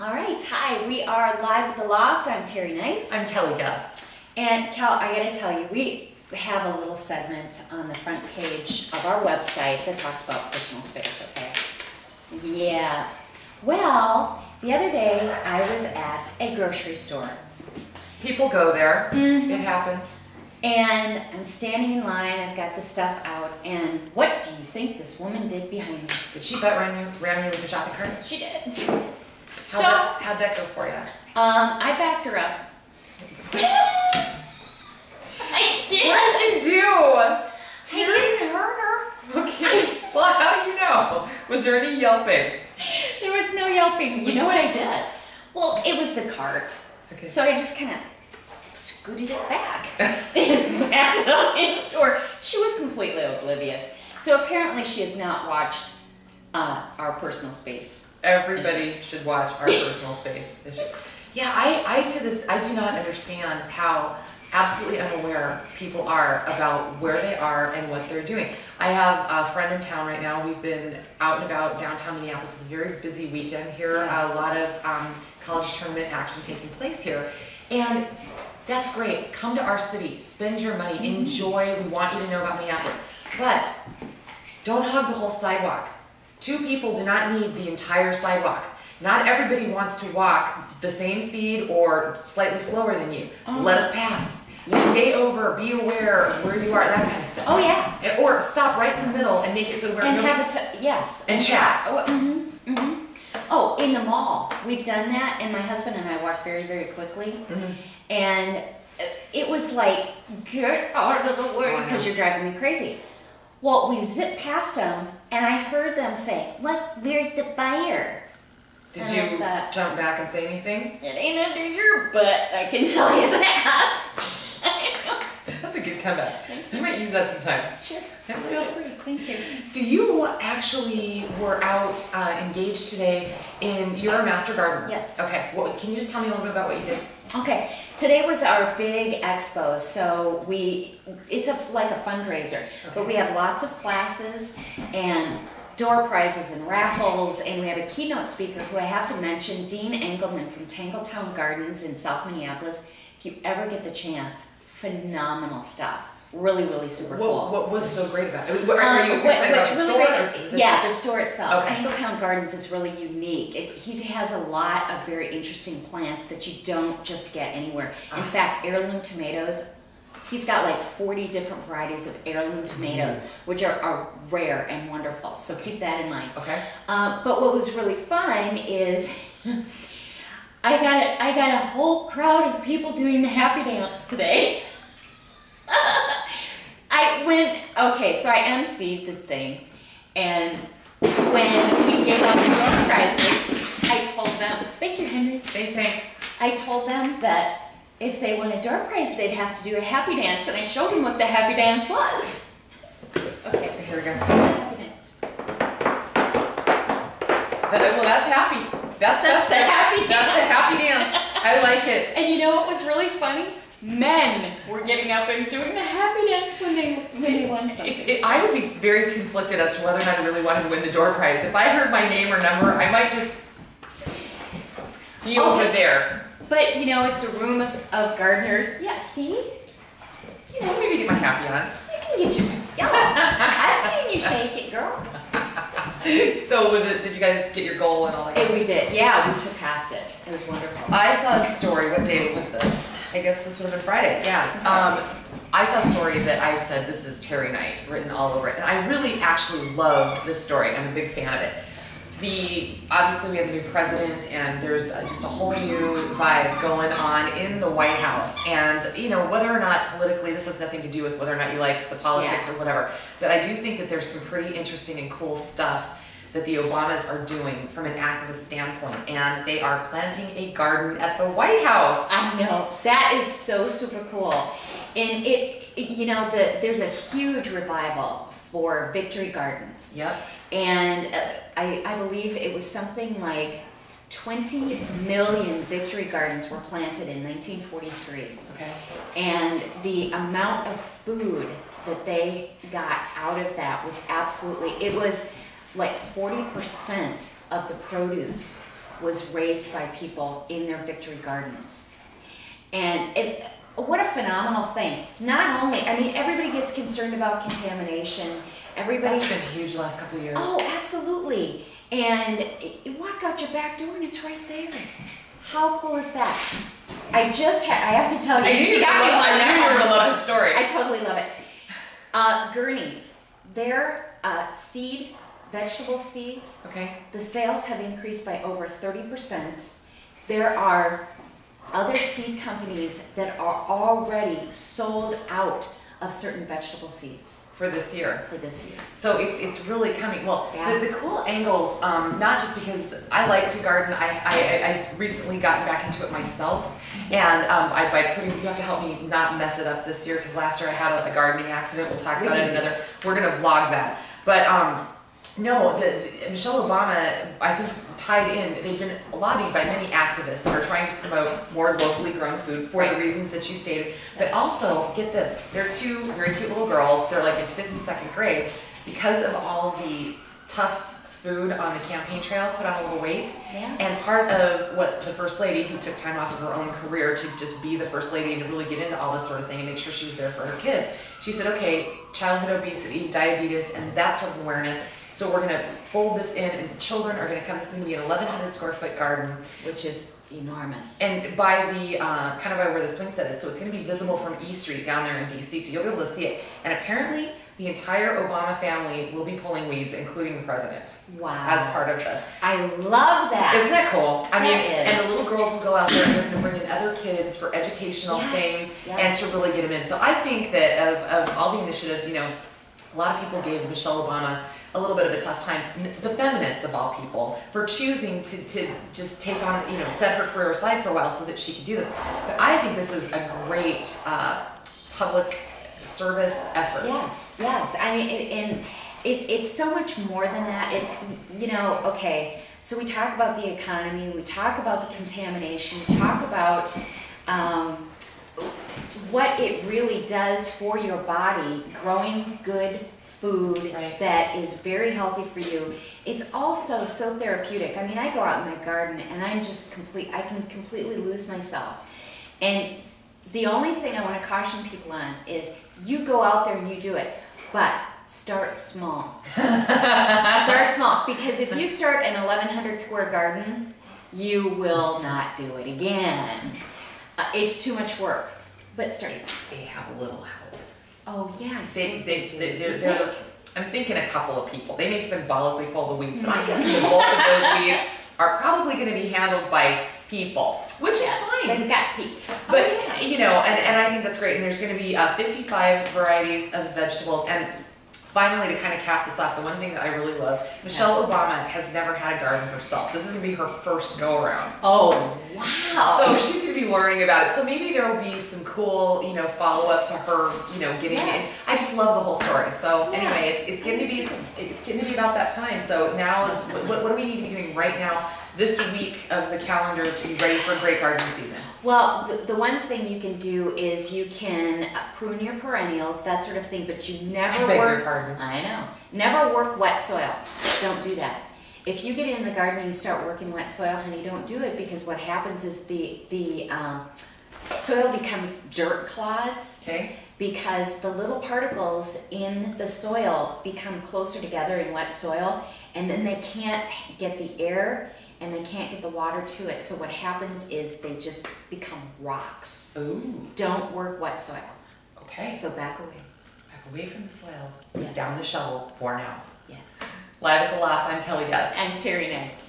All right, hi, we are live at the Loft. I'm Terry Knight. I'm Kelly Guest. And Kel, I gotta tell you, we have a little segment on the front page of our website that talks about personal space, okay? Yes. Well, the other day I was at a grocery store. People go there. Mm-hmm. It happens. And I'm standing in line, I've got the stuff out, and what do you think this woman did behind me? Did she ram you with the shopping cart? She did. So, How'd that go for you? I backed her up. I did. What did you do? I didn't hurt her. Okay. Well, how do you know? Was there any yelping? There was no yelping. You know what I did? Well, it was the cart. Okay. So I just kind of scooted it back and backed it up in the door. She was completely oblivious. So apparently she has not watched our personal space. Everybody should watch our personal space issue. Yeah, I do not understand how absolutely unaware people are about where they are and what they're doing. I have a friend in town right now. We've been out and about downtown Minneapolis. It's a very busy weekend here. Yes. A lot of college tournament action taking place here. And that's great. Come to our city, spend your money, enjoy. We want you to know about Minneapolis. But don't hug the whole sidewalk. Two people do not need the entire sidewalk. Not everybody wants to walk the same speed or slightly slower than you. Let us pass. Yeah. Stay over, be aware of where you are, that kind of stuff. Oh yeah. Or stop right in the middle and make it so we're And have it, yes. and chat. Oh, in the mall, we've done that, and my husband and I walked very, very quickly. And it was like, get out of the way, because you're driving me crazy. Well, we zipped past them, and I heard them say, "What? Where's the buyer?" Did And you I thought, jump back and say anything? It ain't under your butt, I can tell you that. That's a good comeback. You might use that sometime. Sure, feel free, thank you. So you actually were out engaged today you're a master gardener. Yes. Okay, well, can you just tell me a little bit about what you did? Okay, today was our big expo, so it's like a fundraiser, but we have lots of classes and door prizes and raffles, and we have a keynote speaker who I have to mention, Dean Engelman from Tangletown Gardens in South Minneapolis. If you ever get the chance, phenomenal stuff. Really, really super cool. What was so great about it? Are you excited about the store? The store itself. Okay. Tangletown Gardens is really unique. He has a lot of very interesting plants that you don't just get anywhere. In fact, heirloom tomatoes, he's got like 40 different varieties of heirloom tomatoes, which are rare and wonderful. So keep that in mind. Okay. But what was really fun is I got a whole crowd of people doing the happy dance today. So I emceed the thing, and when we gave out the door prizes, I told them, thank you, Henry. I told them that if they won a door prize, they'd have to do a happy dance, and I showed them what the happy dance was. Okay, here we go. Happy dance. Well, that's happy. That's the happy dance. That's a happy dance. I like it. And you know what was really funny? Men were getting up and doing the happy dance when they won something. I would be very conflicted as to whether or not I really wanted to win the door prize. If I heard my name or number, I might just be over there. But you know, it's a room of gardeners. Yeah, see? You know, maybe get my happy on. You can get your, I've seen you shake it, girl. So did you guys get your goal and all that? We did, yeah, we surpassed it. It was wonderful. I saw a story, what day was this? I guess this would have been Friday, yeah. I saw a story that I said, this is Terry Knight, written all over it. And I really actually love this story. I'm a big fan of it. Obviously we have a new president, and there's just a whole new vibe going on in the White House. And you know, whether or not politically, this has nothing to do with whether or not you like the politics or whatever, but I do think that there's some pretty interesting and cool stuff that the Obamas are doing from an activist standpoint, and they are planting a garden at the White House. I know, that is so super cool. And you know, there's a huge revival for Victory Gardens. Yep. And I believe it was something like 20 million Victory Gardens were planted in 1943. Okay. And the amount of food that they got out of that was absolutely, it was like 40% of the produce was raised by people in their victory gardens. And what a phenomenal thing. Not only, I mean, everybody gets concerned about contamination. Everybody's That's been huge the last couple of years. Oh, absolutely. And you walk out your back door and it's right there. How cool is that? I have to tell you, she got me one. I knew you were gonna love the story. I totally love it. Gurneys, their vegetable seeds, Okay. the sales have increased by over 30%. There are other seed companies that are already sold out of certain vegetable seeds For this year. for this year. So it's really coming. Well, Yeah. the cool angles, not just because I like to garden, I've recently gotten back into it myself. And you have to help me not mess it up this year, because last year I had a gardening accident. We'll talk about it another. We're gonna vlog that. But no, Michelle Obama, I think, tied in. They've been lobbied by many activists that are trying to promote more locally grown food for the reasons that you stated. But also, get this, they're two very cute little girls. They're like in 5th and 2nd grade. Because of all the tough food on the campaign trail, put on a little weight. Yeah. And part of what the First Lady, who took time off of her own career to just be the First Lady and to really get into all this sort of thing and make sure she was there for her kids, she said, okay, childhood obesity, diabetes, and that sort of awareness. So we're gonna fold this in, and the children are gonna come. This is gonna be an 1,100 square foot garden, Which is enormous. and by the kind of by where the swing set is. So it's gonna be visible from E Street down there in DC. So you'll be able to see it. And apparently, the entire Obama family will be pulling weeds, including the president, Wow. as part of this. I love that. Isn't that cool? I mean, That is. and the little girls will go out there and they're going to bring in other kids for educational Yes, things yes. and to really get them in. So I think that of all the initiatives, you know, a lot of people gave Michelle Obama a little bit of a tough time, the feminists of all people, for choosing to just take on, you know, set her career aside for a while so that she could do this. But I think this is a great public service effort. Yes, yes. I mean, it's so much more than that. It's, you know, okay, so we talk about the economy, we talk about the contamination, we talk about what it really does for your body, growing good food that is very healthy for you. It's also so therapeutic. I mean, I go out in my garden and I'm just I can completely lose myself. And the only thing I want to caution people on is you go out there and you do it, but start small. Start small, because if you start an 1,100 square garden, you will not do it again. It's too much work, but start small. They have a little help. Oh yes, They're I'm thinking a couple of people. They may symbolically pull the weeds, but I'm guessing the bulk of those weeds are probably going to be handled by people, which is fine. They've got peaks. But, you know, and I think that's great. And there's going to be 55 varieties of vegetables. And finally, to kind of cap this off, the one thing that I really love, Michelle Obama has never had a garden herself. This is going to be her first go-around. Oh, wow. So she's going to be learning about it. So maybe there will be some cool, you know, follow-up to her, you know, getting it. I just love the whole story. So anyway, it's getting to be about that time. So now is what do we need to be doing right now this week of the calendar to be ready for a great gardening season? Well, the one thing you can do is you can prune your perennials, that sort of thing, but you never I beg work. your pardon. I know. Never work wet soil. Don't do that. If you get in the garden and you start working wet soil, honey, don't do it, because what happens is the soil becomes dirt clods. Okay. Because the little particles in the soil become closer together in wet soil, and then they can't get the air and they can't get the water to it. So what happens is they just become rocks. Ooh. Don't work wet soil. Okay. So back away. Back away from the soil. Yes. Down the shovel for now. Yes. Live at the Loft, I'm Kelly Guest. And Terry Knight.